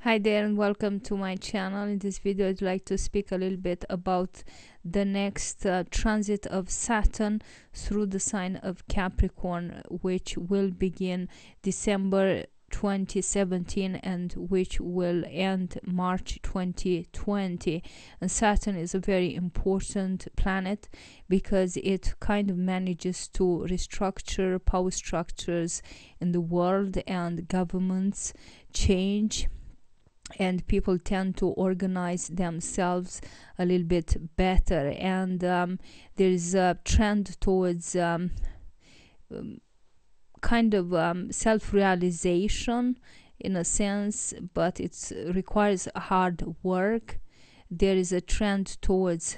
Hi there and welcome to my channel. In this video I'd like to speak a little bit about the next transit of Saturn through the sign of Capricorn, which will begin December 2017 and which will end March 2020. And Saturn is a very important planet because it kind of manages to restructure power structures in the world, and governments change and people tend to organize themselves a little bit better. And there is a trend towards kind of self-realization in a sense, but it requires hard work. There is a trend towards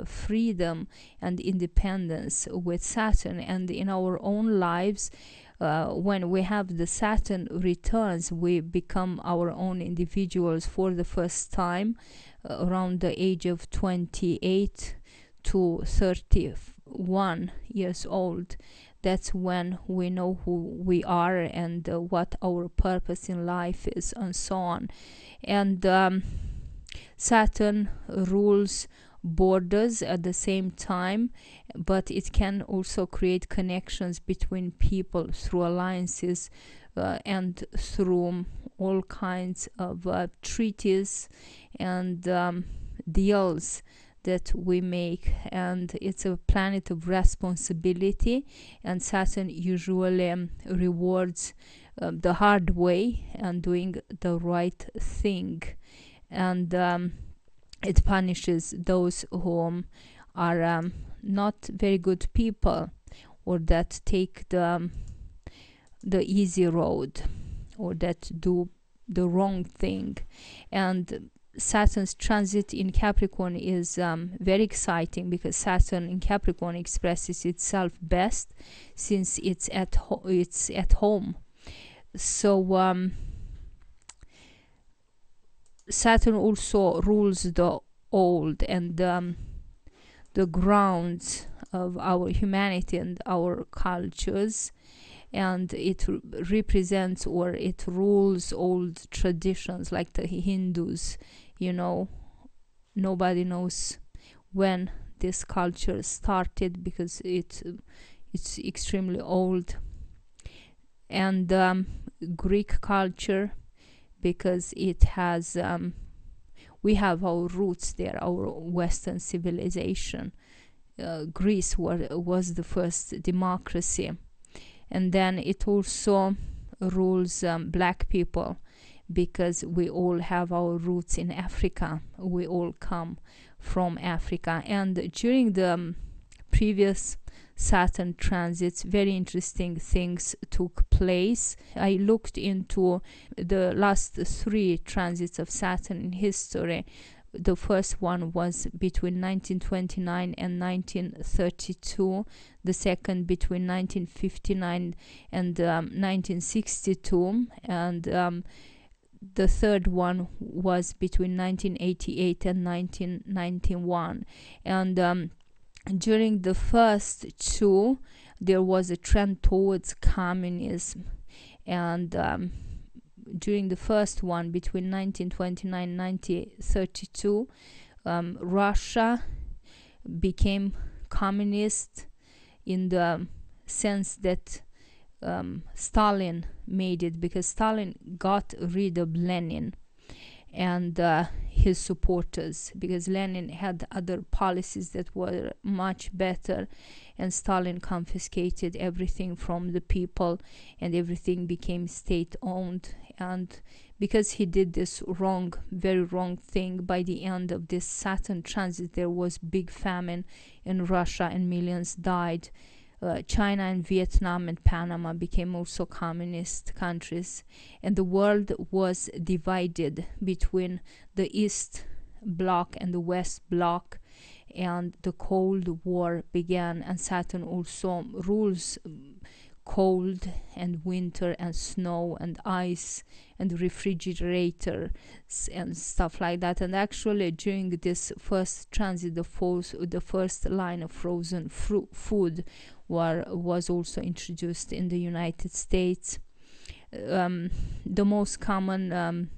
freedom and independence with Saturn, and in our own lives, when we have the Saturn returns, we become our own individuals for the first time around the age of 28 to 31 years old. That's when we know who we are and what our purpose in life is, and so on. And Saturn rules borders at the same time, but it can also create connections between people through alliances and through all kinds of treaties and deals that we make. And it's a planet of responsibility, and Saturn usually rewards the hard way and doing the right thing, and it punishes those who are not very good people, or that take the easy road, or that do the wrong thing. And Saturn's transit in Capricorn is very exciting, because Saturn in Capricorn expresses itself best since it's at home. So Saturn also rules the old and the grounds of our humanity and our cultures, and it represents, or it rules, old traditions like the Hindus. You know, nobody knows when this culture started because it's extremely old. And Greek culture, because it has we have our roots there, our Western civilization. Greece was the first democracy. And then it also rules black people, because we all have our roots in Africa. We all come from Africa. And during the previous Saturn transits, very interesting things took place. I looked into the last 3 transits of Saturn in history. The first one was between 1929 and 1932, the second between 1959 and 1962, and the third one was between 1988 and 1991. And during the first 2, there was a trend towards communism. And during the first one, between 1929 and 1932, Russia became communist in the sense that Stalin made it, because Stalin got rid of Lenin and his supporters, because Lenin had other policies that were much better, and Stalin confiscated everything from the people and everything became state-owned. And because he did this wrong, very wrong thing, by the end of this Saturn transit there was big famine in Russia and millions died. China and Vietnam and Panama became also communist countries, and the world was divided between the East Bloc and the West Bloc, and the Cold War began. And Saturn also rules cold and winter and snow and ice and refrigerators and stuff like that. And actually during this first transit, the first line of frozen food was also introduced in the United States. The most common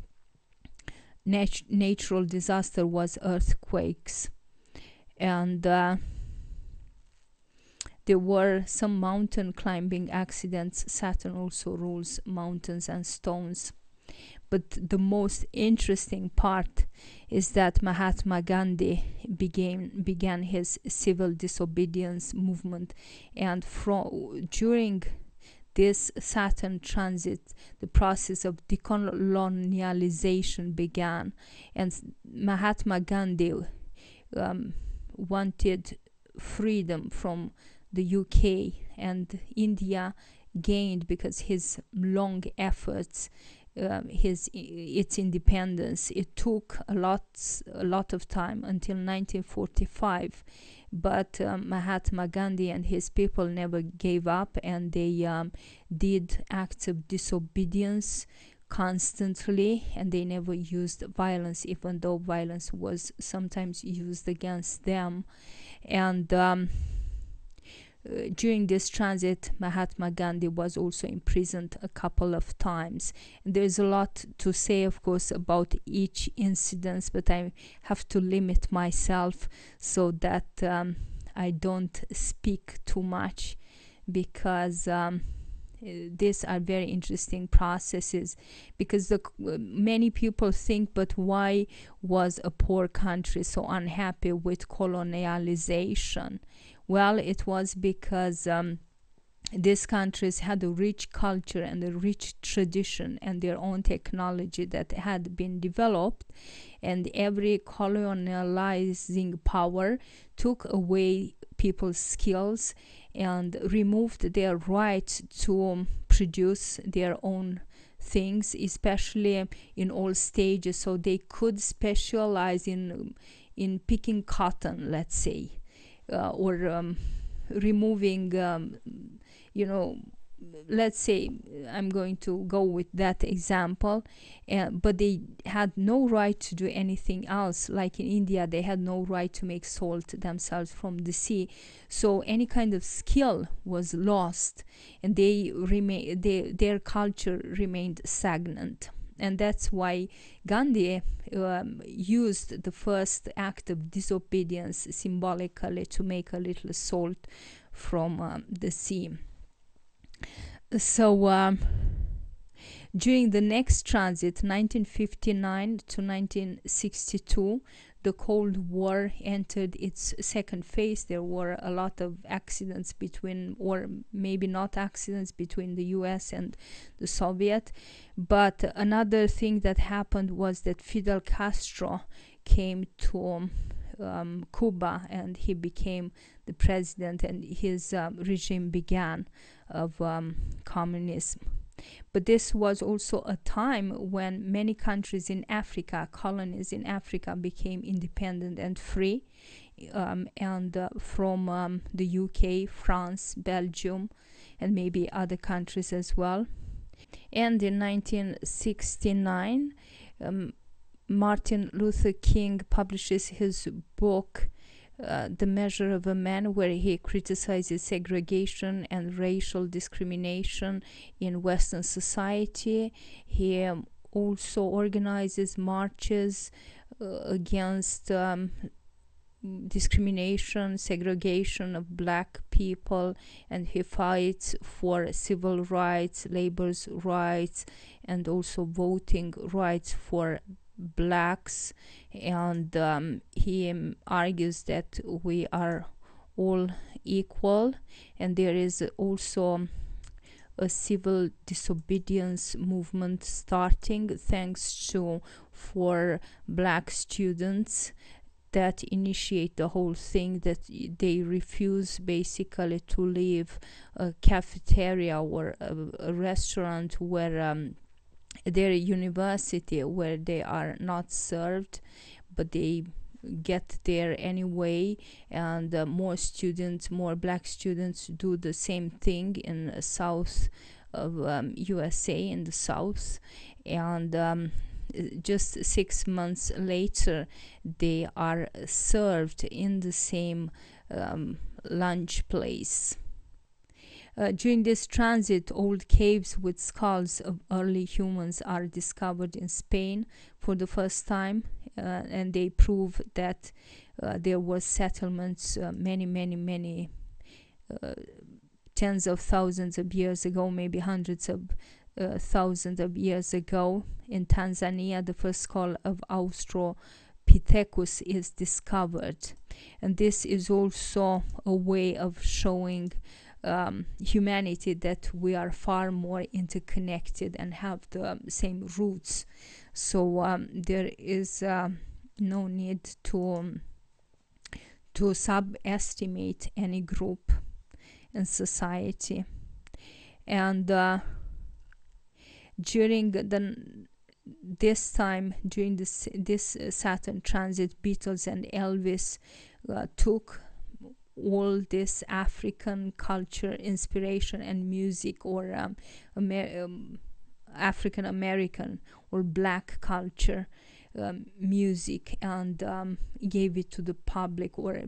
natural disaster was earthquakes, and there were some mountain climbing accidents. Saturn also rules mountains and stones. But the most interesting part is that Mahatma Gandhi began his civil disobedience movement, and during this Saturn transit, the process of decolonialization began, and Mahatma Gandhi wanted freedom from the UK, and India gained, because his long efforts, its independence. It took a lot of time until 1945, but Mahatma Gandhi and his people never gave up, and they did acts of disobedience constantly, and they never used violence, even though violence was sometimes used against them. And during this transit, Mahatma Gandhi was also imprisoned a couple of times. And there's a lot to say, of course, about each incident, but I have to limit myself so that I don't speak too much, because these are very interesting processes. Because many people think, but why was a poor country so unhappy with colonialization? Well, it was because these countries had a rich culture and a rich tradition and their own technology that had been developed, and every colonializing power took away people's skills and removed their right to produce their own things, especially in all stages. So they could specialize in picking cotton, let's say, or removing, let's say, I'm going to go with that example, but they had no right to do anything else. Like in India, they had no right to make salt themselves from the sea. So any kind of skill was lost, and their culture remained stagnant. And that's why Gandhi used the first act of disobedience symbolically to make a little salt from the sea. So during the next transit, 1959 to 1962, the Cold War entered its second phase. There were a lot of accidents between, or maybe not accidents, between the US and the Soviet. But another thing that happened was that Fidel Castro came to Cuba, and he became the president, and his regime began of communism. But this was also a time when many countries in Africa, colonies in Africa, became independent and free, and from the UK, France, Belgium, and maybe other countries as well. And in 1969, Martin Luther King publishes his book, The Measure of a Man, where he criticizes segregation and racial discrimination in Western society. He also organizes marches against discrimination, segregation of black people, and he fights for civil rights, labor's rights, and also voting rights for blacks. And he argues that we are all equal, and there is also a civil disobedience movement starting thanks to 4 black students that initiate the whole thing, that they refuse basically to leave a cafeteria or a restaurant where their university, where they are not served, but they get there anyway. And more black students do the same thing in the south of USA, in the south. And just 6 months later, they are served in the same lunch place. During this transit, old caves with skulls of early humans are discovered in Spain for the first time, and they prove that there were settlements many tens of thousands of years ago, maybe hundreds of thousands of years ago. In Tanzania, the first skull of Australopithecus is discovered, and this is also a way of showing humanity that we are far more interconnected and have the same roots. So there is no need to subestimate any group in society. And during this time, during this Saturn transit, Beatles and Elvis took all this African culture, inspiration, and music, or African American or black culture music, and gave it to the public, or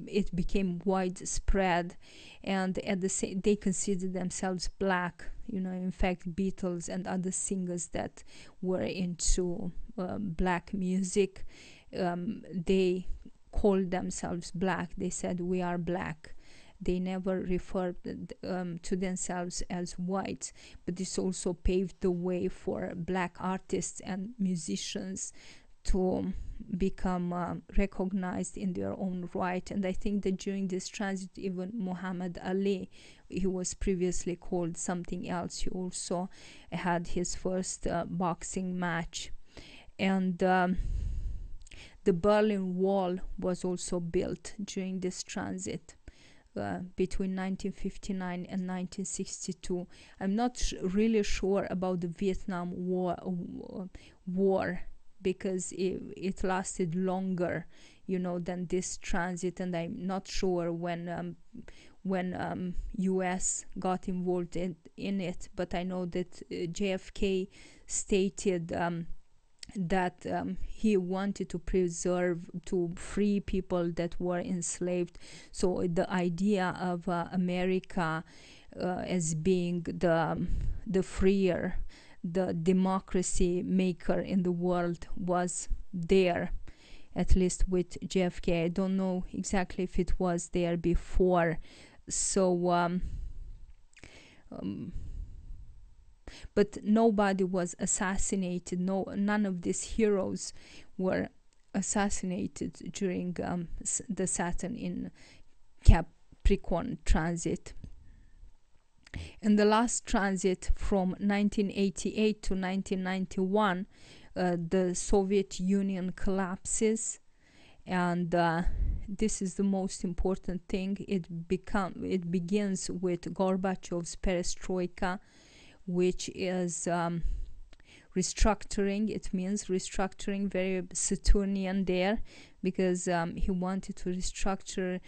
it became widespread. And at the same, they considered themselves black. In fact, Beatles and other singers that were into black music, they called themselves black. They said, we are black. They never referred to themselves as white. But this also paved the way for black artists and musicians to become recognized in their own right. And I think that during this transit, even Muhammad Ali, he was previously called something else, he also had his first boxing match. And the Berlin Wall was also built during this transit between 1959 and 1962. I'm not really sure about the Vietnam War because it lasted longer, than this transit, and I'm not sure when U.S. got involved in it. But I know that JFK stated that he wanted to free people that were enslaved. So the idea of America as being the freer, the democracy maker in the world was there, at least with JFK. I don't know exactly if it was there before. So but nobody was assassinated. None of these heroes were assassinated during the Saturn in Capricorn transit. In the last transit from 1988 to 1991, the Soviet Union collapses, and this is the most important thing. It begins with Gorbachev's perestroika, which is restructuring. It means restructuring, very Saturnian there, because he wanted to restructure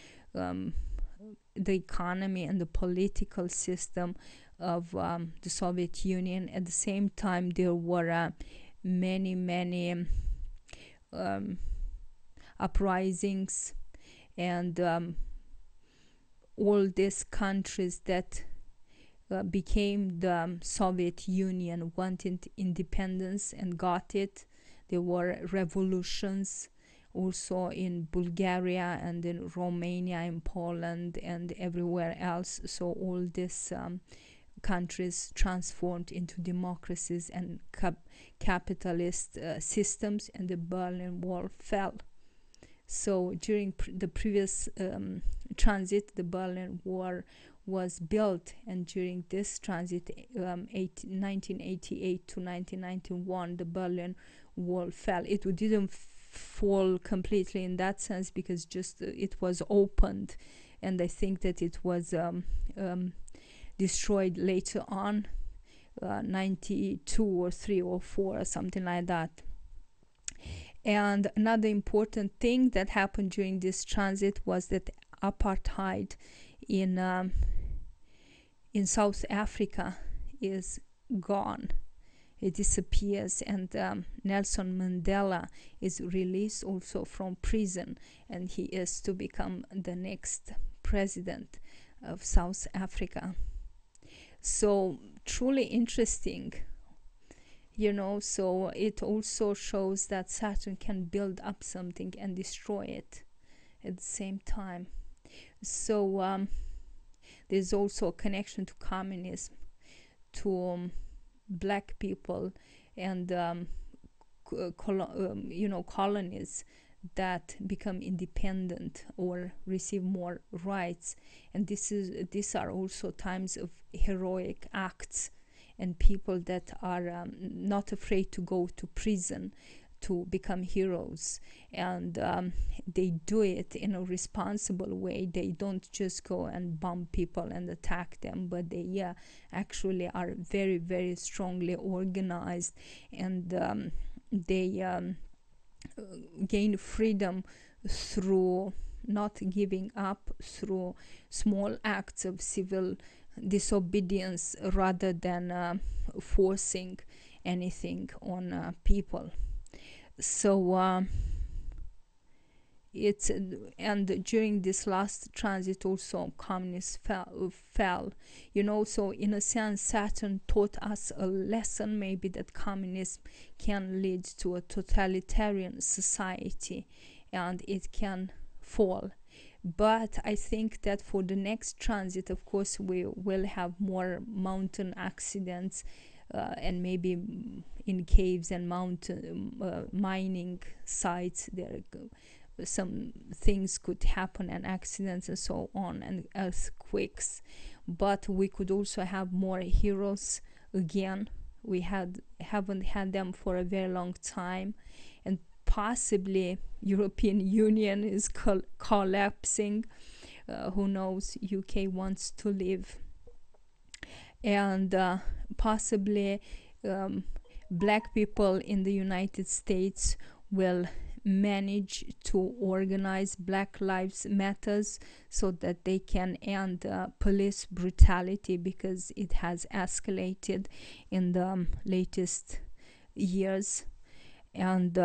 the economy and the political system of the Soviet Union. At the same time, there were many uprisings, and all these countries that became the Soviet Union wanted independence and got it. There were revolutions also in Bulgaria and in Romania, in Poland, and everywhere else. So all these countries transformed into democracies and capitalist systems, and the Berlin Wall fell. So during the previous transit, the Berlin Wall was built, and during this transit, 1988 to 1991, the Berlin Wall fell. It didn't fall completely in that sense, because just it was opened, and I think that it was destroyed later on, 92 or 3 or 4 or something like that. And another important thing that happened during this transit was that apartheid in South Africa is gone. It disappears, and Nelson Mandela is released also from prison, and he is to become the next president of South Africa. So truly interesting, you know. So it also shows that Saturn can build up something and destroy it at the same time. So there's also a connection to communism, to black people, and colonies that become independent or receive more rights. And these are also times of heroic acts, and people that are not afraid to go to prison to become heroes. And they do it in a responsible way. They don't just go and bomb people and attack them, but they actually are very, very strongly organized, and they gain freedom through not giving up, through small acts of civil disobedience, rather than forcing anything on people. So it's and during this last transit also communists fell, you know. So in a sense Saturn taught us a lesson, maybe, that communism can lead to a totalitarian society and it can fall. But I think that for the next transit, of course, we will have more mountain accidents, and maybe in caves and mountain mining sites there some things could happen, and accidents and so on, and earthquakes. But we could also have more heroes again. We haven't had them for a very long time, and possibly European Union is collapsing. Who knows? UK wants to leave, and possibly black people in the United States will manage to organize Black Lives Matters so that they can end police brutality, because it has escalated in the latest years. And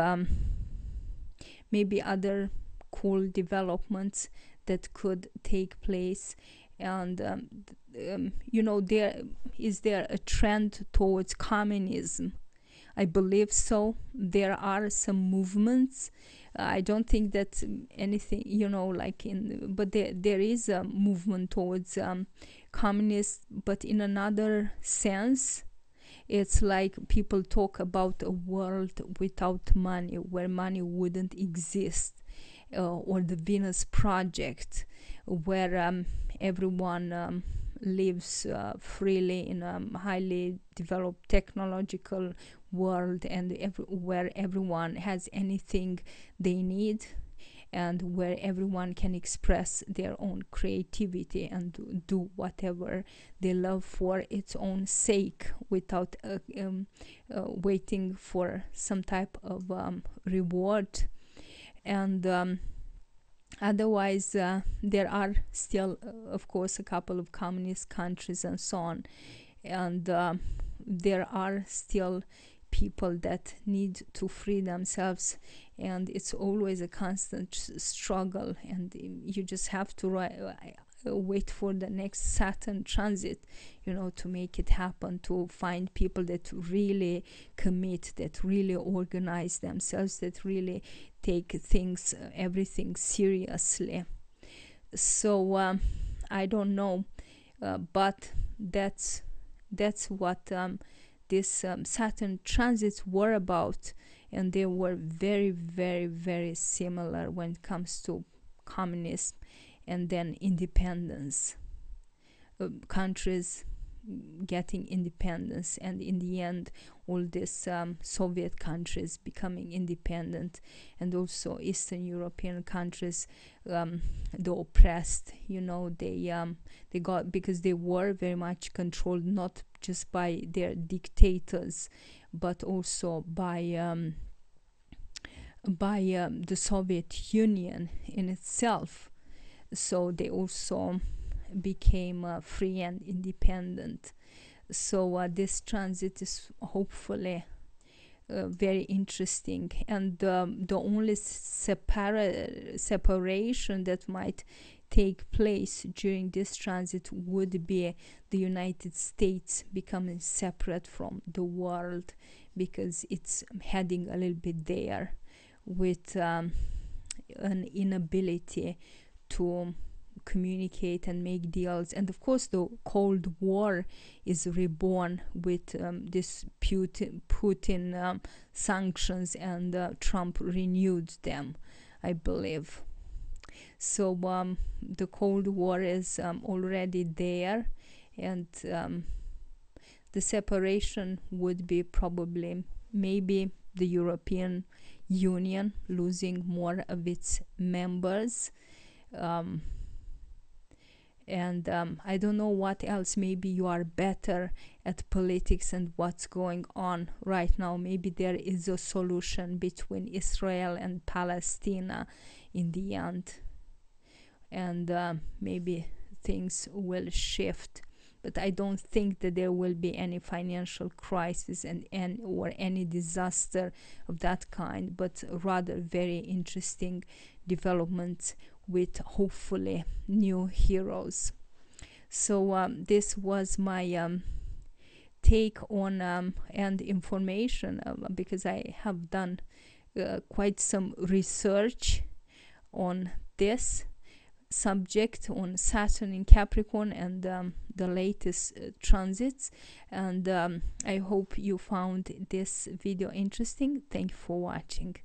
maybe other cool developments that could take place. And is there a trend towards communism? I believe so. There are some movements. I don't think that anything, but there is a movement towards communist, but in another sense. It's like people talk about a world without money, where money wouldn't exist, or the Venus Project, where everyone lives freely in a highly developed technological world, and where everyone has anything they need, and where everyone can express their own creativity and do whatever they love for its own sake, without waiting for some type of reward. And otherwise there are still of course a couple of communist countries and so on, and there are still people that need to free themselves, and it's always a constant struggle, and you just have to wait for the next Saturn transit, to make it happen, to find people that really commit, that really organize themselves, that really take everything seriously. So I don't know, but that's what this Saturn transits were about, and they were very, very, very similar when it comes to communism and then independence, countries getting independence, and in the end all these Soviet countries becoming independent, and also Eastern European countries, the oppressed, they got, because they were very much controlled not just by their dictators but also by the Soviet Union in itself. So they also became free and independent. So this transit is hopefully very interesting, and the only separation that might take place during this transit would be the United States becoming separate from the world, because it's heading a little bit there with an inability to communicate and make deals. And of course the Cold War is reborn with this Putin sanctions, and Trump renewed them, I believe. So the Cold War is already there, and the separation would be probably maybe the European Union losing more of its members, and I don't know what else. Maybe you are better at politics and what's going on right now. Maybe there is a solution between Israel and Palestine in the end, and maybe things will shift. But I don't think that there will be any financial crisis or any disaster of that kind, but rather very interesting developments with hopefully new heroes. So this was my take on and information, because I have done quite some research on this subject, on Saturn in Capricorn and the latest transits, and I hope you found this video interesting. Thank you for watching.